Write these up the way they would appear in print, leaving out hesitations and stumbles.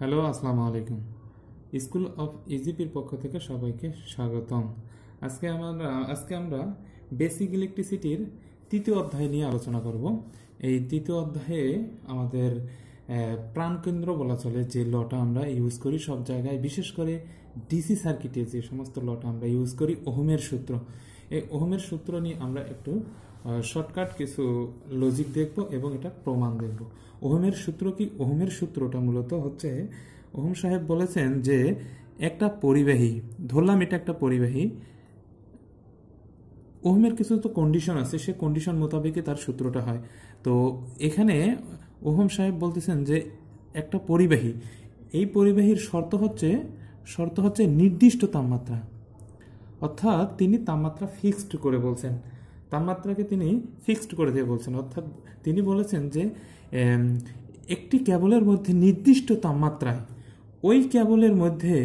Hello, আসসালামু আলাইকুম। School of ইজিপির পক্ষ থেকে সবাইকে স্বাগতম। আজকে আমরা বেসিক ইলেকট্রিসিটির তৃতীয় অধ্যায় নিয়ে আলোচনা করব। এই তৃতীয় অধ্যায়ে আমাদের প্রাণকেন্দ্র বলা চলে যে লটা আমরা ইউজ করি সব জায়গায়, বিশেষ করে ডিসি সার্কিটে যে সমস্ত লটা আমরা ইউজ করি, ওহমের সূত্র। এই ওহমের সূত্র নিয়ে আমরা একটু শর্টকাট কিছু লজিক দেখব এবং এটা প্রমাণ দেখব। ওহমের সূত্র কি? ওহমের সূত্রটা মূলত হচ্ছে, ওহম সাহেব বলেছেন যে একটা পরিবাহী, ধরলাম এটা একটা পরিবাহী, ওহমের কিছু তো কন্ডিশন আছে, সে কন্ডিশন মোতাবেকই তার সূত্রটা হয়। তো এখানে ওহম সাহেব বলতেছেন যে একটা পরিবাহী, এই পরিবাহীর শর্ত হচ্ছে নির্দিষ্ট তাপমাত্রা, অর্থাৎ তিনি তাপমাত্রা ফিক্সড করে বলছেন, তাপমাত্রাকে তিনি ফিক্সড করে দিয়ে বলছেন। অর্থাৎ তিনি বলেছেন যে একটি কেবলের মধ্যে নির্দিষ্ট তাপমাত্রায় ওই কেবলের মধ্যে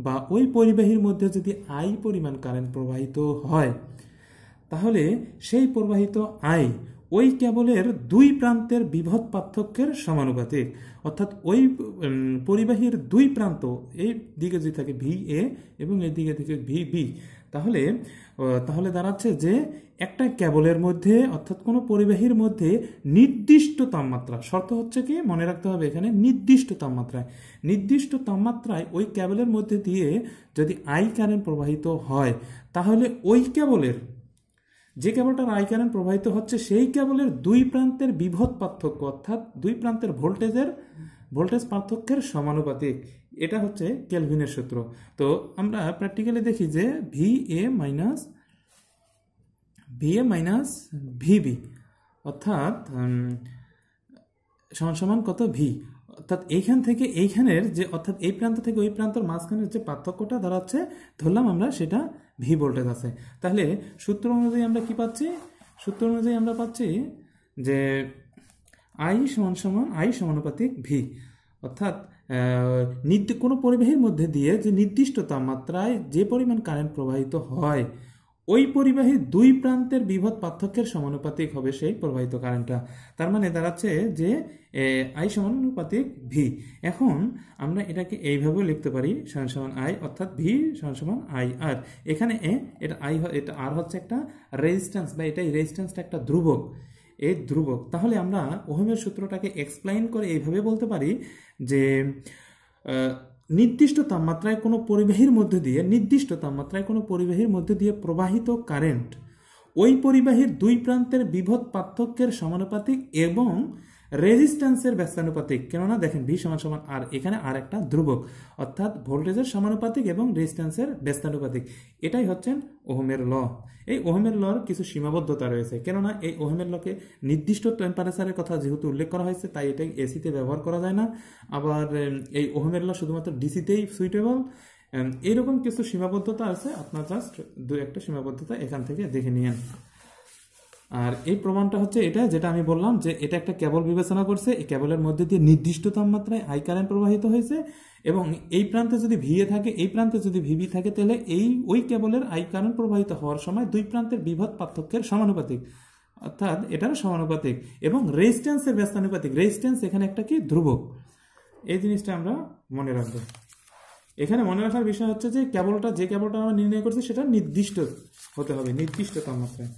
বা ওই পরিবাহীর মধ্যে যদি আই পরিমাণ কারেন্ট প্রবাহিত হয়, তাহলে সেই প্রবাহিত আই ওই কেবলের দুই প্রান্তের বিভব পার্থক্যের সমানুপাতিক। অর্থাৎ ওই পরিবাহীর দুই প্রান্ত, এই দিকে যদি থাকে ভি এ এবং এই দিকে থেকে ভি বি, তাহলে দাঁড়াচ্ছে যে একটা কেবলের মধ্যে, অর্থাৎ কোনো পরিবাহীর মধ্যে নির্দিষ্ট তাপমাত্রা, শর্ত হচ্ছে কি মনে রাখতে হবে এখানে, নির্দিষ্ট তাপমাত্রায় ওই কেবলের মধ্যে দিয়ে যদি আই কারেন্ট প্রবাহিত হয়, তাহলে ওই কেবলের, যে কেবলটার আই কারেন্ট প্রবাহিত হচ্ছে সেই কেবলের দুই প্রান্তের বিভব পার্থক্য, অর্থাৎ দুই প্রান্তের ভোল্টেজ পার্থক্যের সমানুপাতিক। এটা হচ্ছে কেলভিনের সূত্র। তো আমরা প্র্যাকটিক্যালি দেখি যে ভি এ মাইনাস ভিবি অর্থাৎ সমান কত? ভি। অর্থাৎ এইখান থেকে এইখানের যে, অর্থাৎ এই প্রান্ত থেকে ওই প্রান্তর মাঝখানের যে পার্থক্যটা দাঁড়াচ্ছে, ধরলাম আমরা সেটা ভি ভোল্টেজ আছে। তাহলে সূত্র অনুযায়ী আমরা কি পাচ্ছি? সূত্র অনুযায়ী আমরা পাচ্ছি যে আই সমানুপাতিক ভি। অর্থাৎ কোনো পরিবাহীর মধ্যে দিয়ে যে নির্দিষ্ট তাপমাত্রায় যে পরিমাণ কারেন্ট প্রবাহিত হয়, ওই পরিবাহীর দুই প্রান্তের বিভব পার্থক্যের সমানুপাতিক হবে সেই প্রবাহিত কারেন্টটা। তার মানে দাঁড়াচ্ছে যে আই সমানুপাতিক ভি। এখন আমরা এটাকে এইভাবে লিখতে পারি, সমান আই, অর্থাৎ ভি সমান আই আর। এখানে এটা আই, এটা আর হচ্ছে একটা রেজিস্ট্যান্স, বা এটাই রেজিস্ট্যান্সটা একটা ধ্রুবক, এই ধ্রুবক। তাহলে আমরা ওহমের সূত্রটাকে এক্সপ্লেইন করে এইভাবে বলতে পারি যে নির্দিষ্ট তাপমাত্রায় কোনো পরিবাহীর মধ্যে দিয়ে প্রবাহিত কারেন্ট ওই পরিবাহীর দুই প্রান্তের বিভব পার্থক্যের সমানুপাতিক এবং রেজিস্ট্যান্সের ব্যস্তানুপাতিক। কেননা দেখেন ভি সমান আর, এখানে আর একটা ধ্রুবক, অর্থাৎ ভোল্টেজের সমানুপাতিক এবং রেজিস্ট্যান্সের ব্যস্তানুপাতিক। এটাই হচ্ছেন ওহমের ল। এই ওহমের লর কিছু সীমাবদ্ধতা রয়েছে, কেননা এই ওহমের লকে নির্দিষ্ট টেম্পারেচারের কথা যেহেতু উল্লেখ করা হয়েছে, তাই এটাই এসিতে ব্যবহার করা যায় না। আবার এই ওহমের ল শুধুমাত্র ডিসিতেই সুইটেবল। এইরকম কিছু সীমাবদ্ধতা আছে, আপনার জাস্ট দু একটা সীমাবদ্ধতা এখান থেকে দেখে নিয়েন। আর এই প্রমাণটা হচ্ছে এটা, যেটা আমি বললাম যে এটা একটা কেবল বিবেচনা করছে, এই কেবলের মধ্যে দিয়ে নির্দিষ্ট তাপমাত্রায় আই কারেন্ট প্রবাহিত হয়েছে, এবং এই প্রান্তে যদি ভিএ থাকে, এই প্রান্তে যদি ভিবি থাকে, তাহলে ওই কেবলের আই কারেন্ট প্রবাহিত হওয়ার সময় দুই প্রান্তের বিভব পার্থক্যের সমানুপাতিক, অর্থাৎ এটার সমানুপাতিক, এবং রেজিস্ট্যান্সের ব্যস্তানুপাতিক। রেজিস্ট্যান্স এখানে একটা কি ধ্রুবক, এই জিনিসটা আমরা মনে রাখবো। এখানে মনে রাখার বিষয় হচ্ছে যে যে কেবলটা আমরা নির্ণয় করছি সেটা নির্দিষ্ট হতে হবে, নির্দিষ্ট তাপমাত্রায়।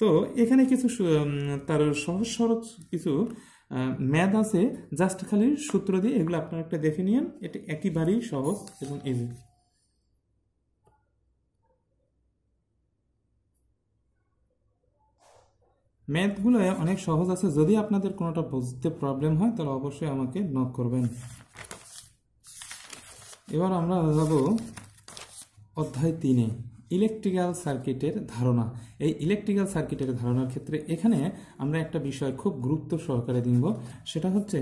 তো এখানে কিছু তার সহজ কিছু ম্যাথ আছে, জাস্ট খালি সূত্র দিয়ে এগুলো আপনারা একটা দেখে নিন। এটা একেবারেই সহজ এবং ইজি। ম্যাথগুলো অনেক সহজ আছে, যদি আপনাদের কোনোটা বুঝতে প্রবলেম হয় তাহলে অবশ্যই আমাকে নক করবেন। এবার আমরা যাব অধ্যায় 3-এ, ইলেকট্রিক্যাল সার্কিটের ধারণা। এই ইলেকট্রিক্যাল সার্কিটের ধারণার ক্ষেত্রে এখানে আমরা একটা বিষয় খুব গুরুত্ব সহকারে দিব, সেটা হচ্ছে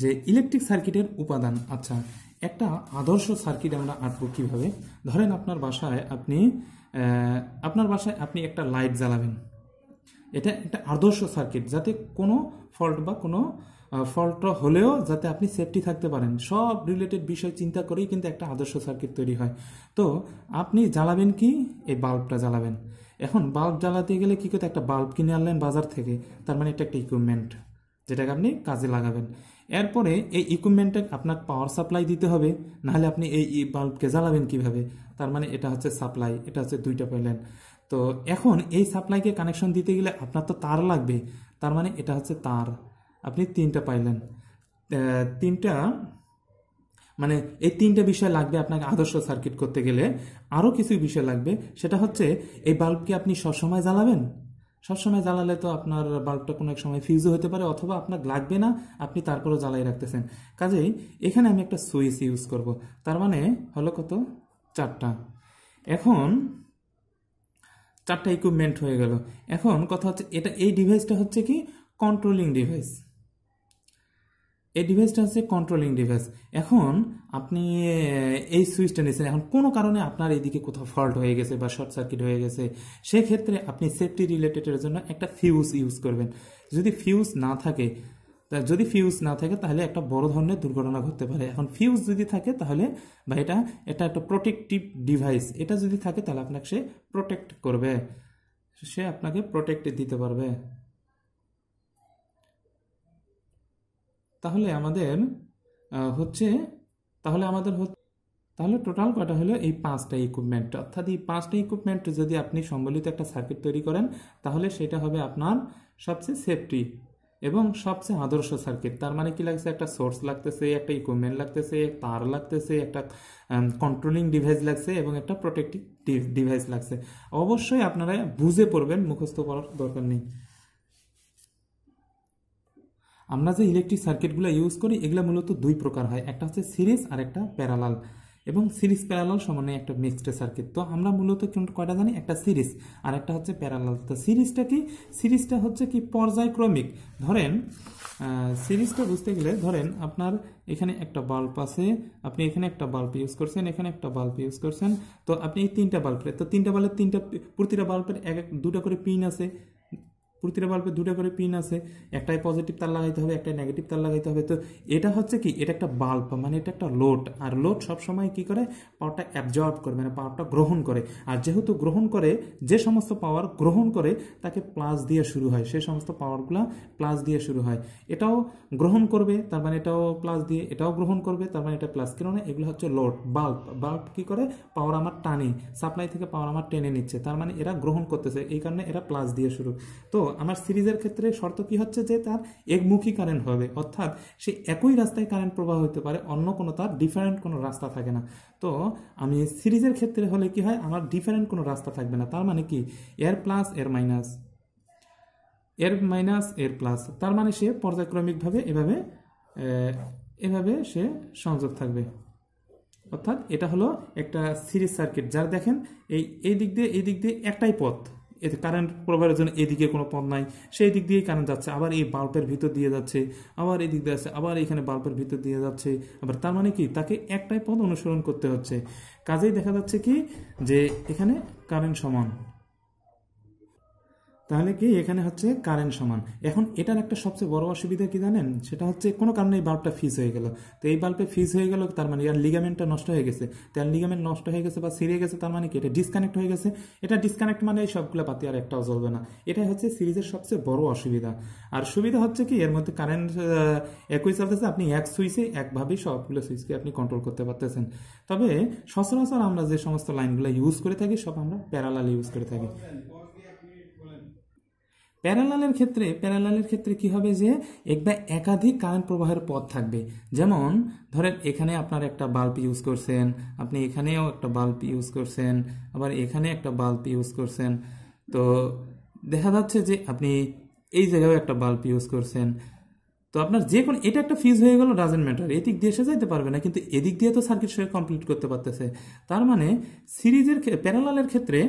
যে ইলেকট্রিক সার্কিটের উপাদান। আচ্ছা, একটা আদর্শ সার্কিট আমরা আঁকবো কীভাবে? ধরেন আপনার বাসায় আপনি একটা লাইট জ্বালাবেন, এটা একটা আদর্শ সার্কিট, যাতে কোনো ফল্ট হলেও যাতে আপনি সেফটি থাকতে পারেন, সব রিলেটেড বিষয় চিন্তা করেই কিন্তু একটা আদর্শ সার্কিট তৈরি হয়। তো আপনি জ্বালাবেন কি? এই বাল্বটা জ্বালাবেন। এখন বাল্ব জ্বালাতে গেলে কি করতে, একটা বাল্ব কিনে আনলেন বাজার থেকে, তার মানে এটা একটা ইকুইপমেন্ট যেটাকে আপনি কাজে লাগাবেন। এরপরে এই ইকুইপমেন্টে আপনাকে পাওয়ার সাপ্লাই দিতে হবে, নাহলে আপনি এই বাল্বকে জ্বালাবেন কিভাবে। তার মানে এটা হচ্ছে সাপ্লাই, এটা হচ্ছে দুইটা পাইলেন। তো এখন এই সাপ্লাইকে কানেকশন দিতে গেলে আপনার তো তার লাগবে, তার মানে এটা হচ্ছে তার, আপনি তিনটা পাইলেন। তিনটা মানে এই তিনটা বিষয় লাগবে আপনাকে আদর্শ সার্কিট করতে গেলে। আরও কিছু বিষয় লাগবে, সেটা হচ্ছে এই বাল্বকে আপনি সবসময় জ্বালাবেন। সবসময় জ্বালালে তো আপনার বাল্বটা কোনো এক সময় ফিউজও হতে পারে, অথবা আপনার লাগবে না, আপনি তারপরেও জ্বালাই রাখতেছেন। কাজেই এখানে আমি একটা সুইচ ইউজ করব, তার মানে হলো কত, 4টা। এখন 4টা ইকুইপমেন্ট হয়ে গেল। এখন কথা হচ্ছে এই ডিভাইসটা হচ্ছে কি কন্ট্রোলিং ডিভাইস, এই ডিভাইসটা হচ্ছে কন্ট্রোলিং ডিভাইস। এখন আপনি এই সুইচটা নিয়েছেন, এখন কোনো কারণে আপনার এইদিকে কোথাও ফল্ট হয়ে গেছে বা শর্ট সার্কিট হয়ে গেছে, সেক্ষেত্রে আপনি সেফটি রিলেটেডের জন্য একটা ফিউজ ইউজ করবেন। যদি ফিউজ না থাকে তাহলে একটা বড় ধরনের দুর্ঘটনা ঘটতে পারে। এখন ফিউজ যদি থাকে তাহলে, বা এটা একটা প্রোটেক্টিভ ডিভাইস, এটা যদি থাকে তাহলে আপনাকে সে প্রোটেক্ট করবে, সে আপনাকে প্রোটেক্ট দিতে পারবে। তাহলে আমাদের তাহলে টোটাল কটা হলো, এই 5টা ইকুইপমেন্ট। অর্থাৎ এই 5টা ইকুইপমেন্ট যদি আপনি সম্বলিত একটা সার্কিট তৈরি করেন, তাহলে সেটা হবে আপনার সবচেয়ে সেফটি এবং সবচেয়ে আদর্শ সার্কিট। তার মানে কি লাগছে, একটা সোর্স লাগতেছে, একটা ইকুইপমেন্ট লাগতেছে, তার লাগতেছে, একটা কন্ট্রোলিং ডিভাইস লাগছে এবং একটা প্রোটেক্টিভ ডিভাইস লাগছে। অবশ্যই আপনারা বুঝে পড়বেন, মুখস্থ করার দরকার নেই। আমরা যে ইলেকট্রিক সার্কিটগুলো ইউজ করি, এগুলো মূলত দুই প্রকার হয়, একটা হচ্ছে সিরিজ আর একটা প্যারালাল। এবং সিরিজ প্যারালাল সমানে একটা মিক্সড সার্কিট। তো আমরা মূলত কয়টা জানি, একটা সিরিজ আর একটা হচ্ছে প্যারালাল। তো সিরিজটা কি, সিরিজটা হচ্ছে কি পর্যায়ক্রমিক। ধরেন সিরিজটা বুঝতে গেলে, ধরেন আপনার এখানে একটা বাল্ব আছে, আপনি এখানে একটা বাল্ব ইউজ করছেন, এখানে একটা বাল্ব ইউজ করছেন। তো আপনি এই তিনটা বাল্বের, তো তিনটা বাল্বের প্রতিটা বাল্বের দুটো করে পিন আছে, প্রতিটা বাল্বে দুটো করে পিন আছে, একটাই পজিটিভ তার লাগাইতে হবে, একটাই নেগেটিভ তার লাগাইতে হবে। তো এটা হচ্ছে কি, এটা একটা বাল্ব, মানে এটা একটা লোড। আর লোড সবসময় কি করে, পাওয়ারটা অ্যাবজর্ব করে, মানে পাওয়ারটা গ্রহণ করে। আর যেহেতু গ্রহণ করে, যে সমস্ত পাওয়ার গ্রহণ করে তাকে প্লাস দিয়ে শুরু হয়, সেই সমস্ত পাওয়ারগুলো প্লাস দিয়ে শুরু হয়। এটাও গ্রহণ করবে, তার মানে এটাও প্লাস দিয়ে, এটাও গ্রহণ করবে, তার মানে এটা প্লাস। কেন, এগুলো হচ্ছে লোড। বাল্ব কি করে, পাওয়ার আমার টানে, সাপ্লাই থেকে পাওয়ার আমার টেনে নিচ্ছে, তার মানে এরা গ্রহণ করতেছে, এই কারণে এরা প্লাস দিয়ে শুরু। তো আমার সিরিজের ক্ষেত্রে শর্ত কি হচ্ছে, যে তার একমুখী কারেন্ট হবে, অর্থাৎ সে একই রাস্তায় কারেন্ট প্রবাহ হতে পারে, অন্য কোনো তার ডিফারেন্ট কোনো রাস্তা থাকে না। তো আমি সিরিজের ক্ষেত্রে হলে কি হয়, আমার ডিফারেন্ট কোনো রাস্তা থাকবে না। তার মানে কি, এর প্লাস এর মাইনাস, এর মাইনাস এর প্লাস, তার মানে সে পর্যায়ক্রমিকভাবে এভাবে সে সংযোগ থাকবে। অর্থাৎ এটা হলো একটা সিরিজ সার্কিট, যার দেখেন এই দিক দিয়ে একটাই পথ, এতে কারেন্ট প্রবাহের জন্য এদিকে কোনো পথ নাই, সেই দিক দিয়েই কারেন্ট যাচ্ছে, আবার এই বাল্বের ভিতর দিয়ে যাচ্ছে, আবার এই দিক দিয়ে যাচ্ছে, আবার এখানে বাল্বের ভিতর দিয়ে যাচ্ছে, আবার তার মানে কি, তাকে একটাই পথ অনুসরণ করতে হচ্ছে। কাজেই দেখা যাচ্ছে কি, যে এখানে কারেন্ট সমান, তাহলে কি এখানে হচ্ছে কারেন্ট সমান। এখন এটার একটা সবচেয়ে বড় অসুবিধা কি জানেন, সেটা হচ্ছে কোনো কারণে এই বাল্বটা ফিজ হয়ে গেল। তো এই বাল্বে ফিজ হয়ে গেল, তার মানে এর লিগামেন্টটা নষ্ট হয়ে গেছে। তার লিগামেন্ট নষ্ট হয়ে গেছে বা ছিঁড়ে গেছে, তার মানে কি, এটা ডিসকানেক্ট হয়ে গেছে। এটা ডিসকানেক্ট মানে এই সবগুলো বাতি আর একটাও জ্বলবে না। এটাই হচ্ছে সিরিজের সবচেয়ে বড় অসুবিধা। আর সুবিধা হচ্ছে কি, এর মধ্যে কারেন্ট একই চলতেছে, আপনি এক সুইচে একভাবেই সবগুলো সুইচকে আপনি কন্ট্রোল করতে পারতেছেন। তবে সচরাচর আমরা যে সমস্ত লাইনগুলো ইউজ করে থাকি, সব আমরা প্যারালাল ইউজ করে থাকি। প্যারালালের ক্ষেত্রে কি হবে, যে একাধিক কারেন্ট প্রবাহের পথ থাকবে। যেমন ধরেন এখানে আপনার একটা বাল্ব ইউজ করছেন, আপনি এখানেও একটা বাল্ব ইউজ করছেন, আবার এখানে একটা বাল্ব ইউজ করছেন। তো দেখা যাচ্ছে যে আপনি এই জায়গায় একটা বাল্ব ইউজ করছেন। তো আপনার যে কোনো, এটা একটা ফিজ হয়ে গেল, ডাজেন্ট ম্যাটার, এদিক দিয়ে এসে যাইতে পারবে না, কিন্তু এদিক দিয়ে তো সার্কিট সে কমপ্লিট করতে পারতেছে। তার মানে প্যারালালের ক্ষেত্রে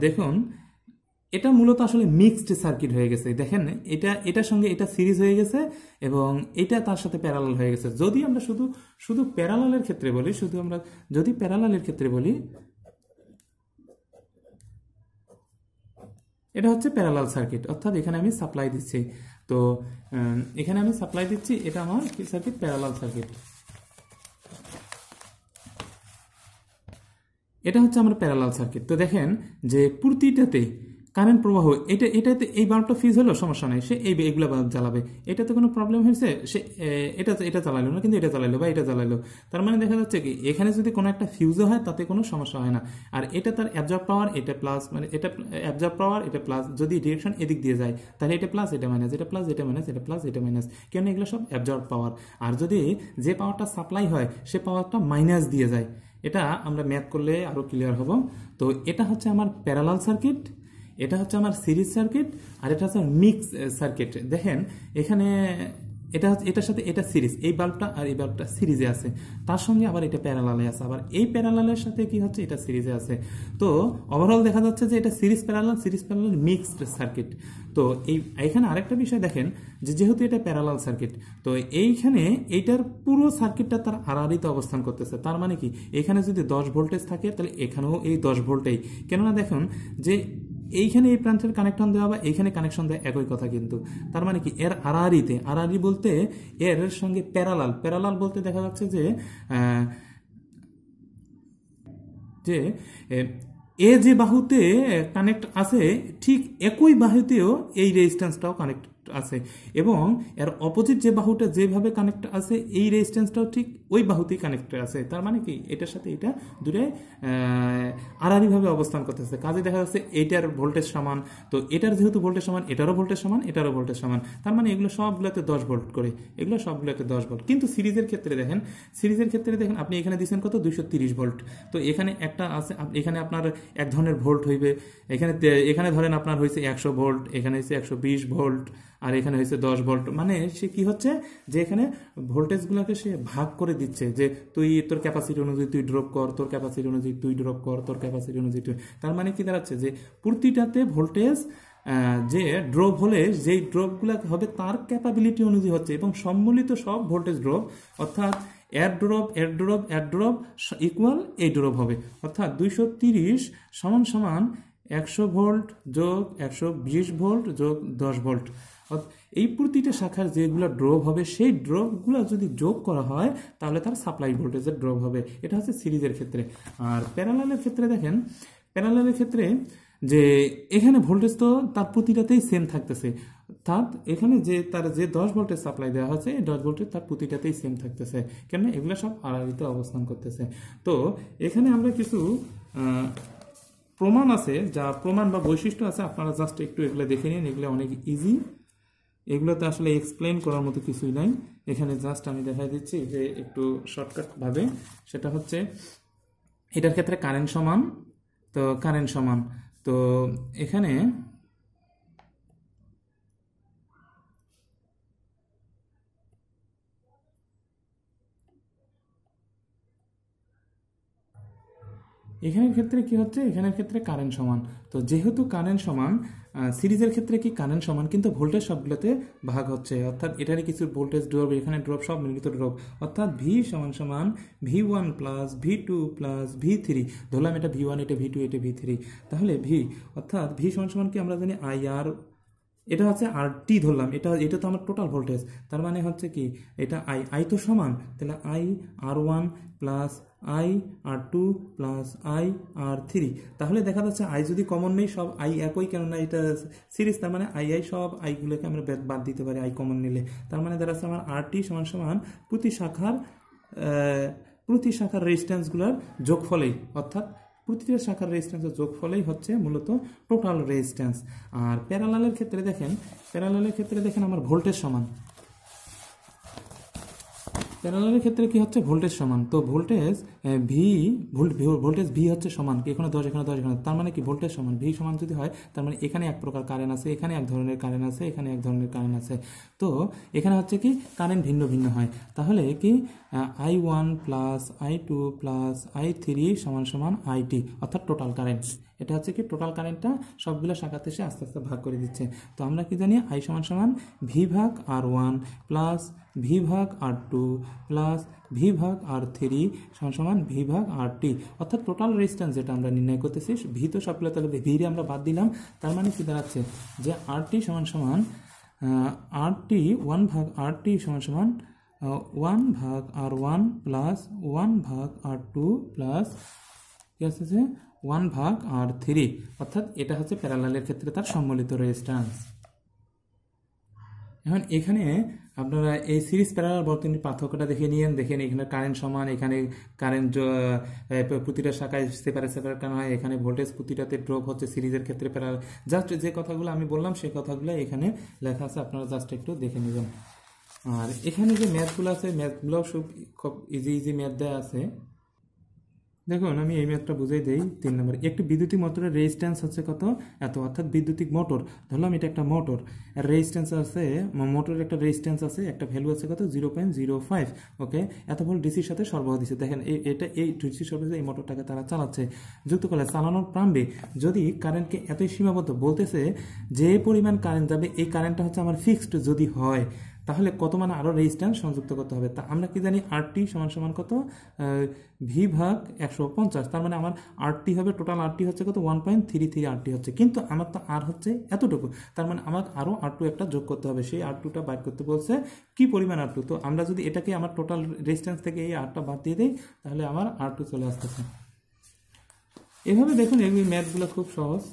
দেখুন, এটা মূলত আসলে মিক্সড সার্কিট হয়ে গেছে। দেখেন এটার সঙ্গে এটা সিরিজ হয়ে গেছে এবং এটা তার সাথে প্যারালাল হয়ে গেছে। যদি আমরা শুধু প্যারালালের ক্ষেত্রে বলি, এটা হচ্ছে প্যারালাল সার্কিট, অর্থাৎ এখানে আমি সাপ্লাই দিচ্ছি। তো এখানে আমি সাপ্লাই দিচ্ছি, এটা আমার কি সার্কিট, প্যারালাল সার্কিট। এটা হচ্ছে আমার প্যারালাল সার্কিট। তো দেখেন যে কারেন্ট প্রবাহ এটাতে এই বাল্বটা ফিউজ হলো, সমস্যা নাই, সে এইগুলো বাল্ব জ্বালাবে, এটাতে কোনো প্রবলেম হয়েছে, সে এটা চালাইলো না, কিন্তু এটা চালাইলো বা এটা চালাইলো। তার মানে দেখা যাচ্ছে কি এখানে যদি কোনো একটা ফিউজও হয় তাতে কোনো সমস্যা হয় না। আর এটা তার অ্যাবজর্ব পাওয়ার, এটা প্লাস, মানে এটা অ্যাবজর্ব পাওয়ার, এটা প্লাস, যদি ডিরেকশন এদিক দিয়ে যায় তাহলে এটা প্লাস, এটা মাইনাস, এটা প্লাস, এটা মাইনাস, এটা প্লাস, এটা মাইনাস, কেন এগুলো সব অ্যাবজর্ব পাওয়ার। আর যদি যে পাওয়ারটা সাপ্লাই হয় সে পাওয়ারটা মাইনাস দিয়ে যায়, এটা আমরা ম্যাথ করলে আরও ক্লিয়ার হব। তো এটা হচ্ছে আমার প্যারালাল সার্কিট, এটা হচ্ছে আমার সিরিজ সার্কিট, আর এটা হচ্ছে মিক্স সার্কিট। দেখেন এখানে এটার সাথে এটা সিরিজ, এই বাল্বটা আর এই বাল্বটা সিরিজে আছে, তার সঙ্গে আবার এটা প্যারালালে আছে, আবার এই প্যারালালের সাথে কি হচ্ছে এটা সিরিজে আছে। তো ওভারঅল দেখা যাচ্ছে যে এটা সিরিজ প্যারালাল মিক্সড সার্কিট। তো এইখানে আরেকটা বিষয় দেখেন যে যেহেতু এটা প্যারালাল সার্কিট, তো এইখানে এইটার পুরো সার্কিটটা তার আড়াআড়িতে অবস্থান করতেছে। তার মানে কি এখানে যদি 10 ভোল্টেজ থাকে তাহলে এখানেও এই 10 ভোল্টেই, কেননা দেখুন যে এইখানে এই প্রান্তের কানেকশন দেওয়া বা এইখানে কানেকশন দেওয়া একই কথা কিন্তু। তার মানে কি এর আড়াআড়িতে, আড়াআড়ি বলতে এর সঙ্গে প্যারালাল বলতে দেখা যাচ্ছে যে যে যে বাহুতে কানেক্ট আছে ঠিক একই বাহুতেও এই রেজিস্ট্যান্সটাও কানেক্ট আছে, এবং এর অপোজিট যে বাহুটা যেভাবে কানেক্ট আছে এই রেজিস্ট্যান্সটাও ঠিক ওই বাহুতেই কানেক্টেড আছে। তার মানে কি এটার সাথে এটা দুটোই আড়াআড়িভাবে অবস্থান করতেছে, কাজে দেখা যাচ্ছে এইটার ভোল্টেজ সমান, তো এটার যেহেতু ভোল্টেজ সমান, এটারও ভোল্টেজ সমান, এটারও ভোল্টেজ সমান, তার মানে এগুলো সবগুলোতে 10 ভোল্ট করে, এগুলো সবগুলোতে 10 ভোল্ট। কিন্তু সিরিজের ক্ষেত্রে দেখেন আপনি এখানে দিচ্ছেন কত 230 ভোল্ট, তো এখানে একটা আছে, এখানে আপনার এক ধরনের ভোল্ট হইবে, এখানে ধরেন আপনার হয়েছে 100 ভোল্ট, এখানে হয়েছে 120 ভোল্ট, আর এখানে হয়েছে 10 ভোল্ট। মানে সে কি হচ্ছে যে এখানে ভোল্টেজগুলোকে সে ভাগ করে দিচ্ছে, যে তুই তোর ক্যাপাসিটি অনুযায়ী তুই ড্রপ কর, তোর ক্যাপাসিটি অনুযায়ী তুই ড্রপ কর, তোর ক্যাপাসিটি অনুযায়ী তুই। তার মানে কি দাঁড়াচ্ছে যে প্রতিটাতে ভোল্টেজ যে ড্রপ হলে যেই ড্রপগুলো হবে তার ক্যাপাবিলিটি অনুযায়ী হচ্ছে, এবং সম্মিলিত সব ভোল্টেজ ড্রপ, অর্থাৎ এর ড্রপ ইকুয়াল এই ড্রপ হবে, অর্থাৎ 230 সমান সমান 100 ভোল্ট যোগ 120 ভোল্ট যোগ 10 ভোল্ট। এই প্রতিটা শাখার যেগুলো ড্রপ হবে সেই ড্রপগুলো যদি যোগ করা হয় তাহলে তার সাপ্লাই ভোল্টেজের ড্রপ হবে। এটা হচ্ছে সিরিজের ক্ষেত্রে। আর প্যারালালের ক্ষেত্রে দেখেন, প্যারালালের ক্ষেত্রে যে এখানে ভোল্টেজ তো তার প্রতিটাতেই সেম থাকতেছে, অর্থাৎ এখানে তার যে 10 ভোল্টের সাপ্লাই দেওয়া হচ্ছে এই 10 ভোল্টের তার প্রতিটাতেই সেম থাকতেছে, কেন এগুলো সব আড়াআড়িতে অবস্থান করতেছে। তো এখানে আমরা কিছু প্রমাণ আছে, যা প্রমাণ বা বৈশিষ্ট্য আছে, আপনারা জাস্ট একটু এগুলো দেখে নিন, এগুলো অনেক ইজি, এগুলোতে আসলে এক্সপ্লেন করার মতো কিছুই নাই, এখানে জাস্ট আমি দেখাই দিচ্ছি যে একটু শর্টকাট ভাবে। সেটা হচ্ছে এটার ক্ষেত্রে কারেন্ট সমান, তো এখানে এখানের ক্ষেত্রে কি হচ্ছে, এখানের ক্ষেত্রে কারেন্ট সমান। তো যেহেতু কারেন্ট সমান, সিরিজের ক্ষেত্রে কি কারেন্ট সমান কিন্তু ভোল্টেজ সবগুলোতে ভাগ হচ্ছে, অর্থাৎ এটারই কিছু ভোল্টেজ ড্রপ, এখানে ড্রপ সব মিলিত ড্রপ, অর্থাৎ ভি সমান সমান V1 plus V2 plus V3, ধরলাম এটা V1, এটা V2, এটা V3, তাহলে ভি অর্থাৎ ভি সমান সমান কি আমরা জানি IR, এটা হচ্ছে RT ধরলাম, এটা তো আমার টোটাল ভোল্টেজ, তার মানে হচ্ছে কি এটা I তো সমান, তাহলে IR1 plus IR2 plus IR3, তাহলে দেখা যাচ্ছে I যদি কমন নেই, সব I একই, কেননা এটা সিরিজ, তার মানে I সব আইগুলোকে আমরা বাদ দিতে পারি I কমন নিলে, তার মানে দাঁড়াচ্ছে আমার RT সমান সমান প্রতি শাখার রেজিস্ট্যান্সগুলোর যোগফলেই, অর্থাৎ প্রতিটা শাখার রেজিস্ট্যান্সের যোগফলেই হচ্ছে মূলত টোটাল রেজিস্ট্যান্স। আর প্যারালালের ক্ষেত্রে দেখেন আমার ভোল্টেজ সমান, প্যারালালের ক্ষেত্রে কি হচ্ছে ভোল্টেজ সমান, তো ভোল্টেজ ভি হচ্ছে সমান, এখানে 10 এখানে 10 এখানে, তার মানে কি ভোল্টেজ সমান, ভি সমান যদি হয় তার মানে এখানে এক প্রকার কারেন্ট আছে, এখানে এক ধরনের কারেন্ট আছে, এখানে এক ধরনের কারেন্ট আছে, তো এখানে হচ্ছে কি কারেন্ট ভিন্ন ভিন্ন হয়, তাহলে কি I1 plus I2 plus I3 সমান সমান IT, অর্থাৎ টোটাল কারেন্ট। এটা হচ্ছে কি টোটাল কারেন্টটা সবগুলো শাখাতে সে আস্তে আস্তে ভাগ করে দিচ্ছে। তো আমরা কি জানি I সমান সমান V ভাগ R1 প্লাস V ভাগ R2 প্লাস V ভাগ R3 সমান সমান V ভাগ RT, অর্থাৎ টোটাল রেজিস্ট্যান্স যেটা আমরা নির্ণয় করতেছি, ভি তো সবগুলো, তাহলে ভি আমরা বাদ দিলাম, তার মানে কি দাঁড়াচ্ছে যে RT সমান সমান RT 1 ভাগ RT সমান সমান 1 ভাগ R1 প্লাস 1 ভাগ R2 প্লাস কি আসতেছে 1/3, অর্থাৎ এটা হচ্ছে প্যারালালের ক্ষেত্রে তার সম্মিলিত রেজিস্ট্যান্স। এখন এখানে আপনারা এই সিরিজ প্যারালাল বর্তনীর পার্থক্যটা দেখে নিন। দেখেন এখানে কারেন্ট সমান, এখানে কারেন্ট প্রতিটা শাখায় সেপারেট সেপারেট কেন হয়, এখানে ভোল্টেজ প্রতিটাতে ড্রপ হচ্ছে সিরিজের ক্ষেত্রে প্যারালাল। জাস্ট যে কথাগুলো আমি বললাম সেই কথাগুলো এখানে লেখা আছে, আপনারা জাস্ট একটু দেখে নেবেন। আর এখানে যে ম্যাথগুলো আছে ম্যাথগুলো খুব ইজি ম্যাথ দেওয়া আছে। দেখুন আমি এই ম্যাথটা বুঝাই দেই। 3 নম্বর, একটি বৈদ্যুতিক মোটরের রেজিস্ট্যান্স হচ্ছে কত, এত, অর্থাৎ বৈদ্যুতিক মোটর ধরলাম এটা একটা মোটর, আর রেজিস্ট্যান্স আছে, মোটরের একটা রেজিস্ট্যান্স আছে, একটা ভ্যালু আছে কত 0.05। ওকে, এত ভোল্ট ডিসির সাথে সরবরাহ দিচ্ছে। দেখেন এটা এই ডিসি সরবরাহ এই মোটরটাকে তারা চালাচ্ছে। যুক্ত করলে চালানোর প্রারম্ভে যদি কারেন্টকে এতই সীমাবদ্ধ বলতেছে যে পরিমাণ কারেন্ট যাবে এই কারেন্টটা হচ্ছে আমার ফিক্সড যদি হয়, তাহলে কত মানে আরও রেজিস্ট্যান্স সংযুক্ত করতে হবে। তা আমরা কি জানি আরটি সমান সমান কত, V/150। তার মানে আমার আরটি হবে, টোটাল আরটি হচ্ছে কত 1.33 আরটি হচ্ছে, কিন্তু আমার তো আর হচ্ছে এতটুকু, তার মানে আমার আরও R2 একটা যোগ করতে হবে। সেই R2টা বাইর করতে বলছে, কি পরিমাণ R2। তো আমরা যদি এটাকে আমার টোটাল রেজিস্ট্যান্স থেকে এই আরটা বাদ দিয়ে দিই, তাহলে আমার R2 চলে আসতেছে। এভাবে দেখুন এই ম্যাথগুলো খুব সহজ।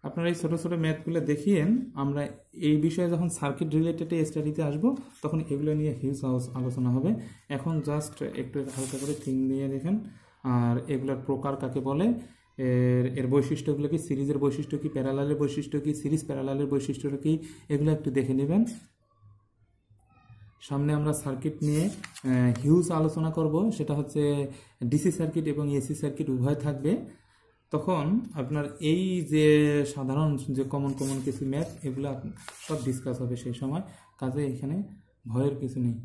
আপনারা এই ছোটো ছোটো ম্যাথগুলো দেখিয়েন। আমরা এই বিষয়ে যখন সার্কিট রিলেটেড স্টাডিতে আসবো তখন এগুলো নিয়ে হিউজ আলোচনা হবে। এখন জাস্ট একটু হালকা করে থিম দিয়ে দেখেন। আর এগুলোর প্রকার কাকে বলে, এর বৈশিষ্ট্যগুলো কি, সিরিজের বৈশিষ্ট্য কি, প্যারালালের বৈশিষ্ট্য কি, সিরিজ প্যারালালের বৈশিষ্ট্যটা কি, এগুলো একটু দেখে নেবেন। সামনে আমরা সার্কিট নিয়ে হিউজ আলোচনা করব, সেটা হচ্ছে ডিসি সার্কিট এবং এসি সার্কিট উভয় থাকবে। তখন আপনার এই যে সাধারণ যে কমন কিছু ম্যাথ এগুলো সব ডিসকাস হবে সেই সময়, কাজে এখানে ভয়ের কিছু নেই।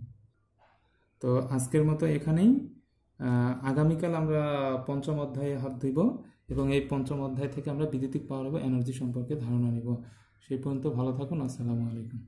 তো আজকের মতো এখানেই। আগামীকাল আমরা 5ম অধ্যায়ে হাত ধুইব এবং এই 5ম অধ্যায় থেকে আমরা বৈদ্যুতিক পাওয়ার এবং এনার্জি সম্পর্কে ধারণা নিব। সেই পর্যন্ত ভালো থাকুন। আসসালামু আলাইকুম।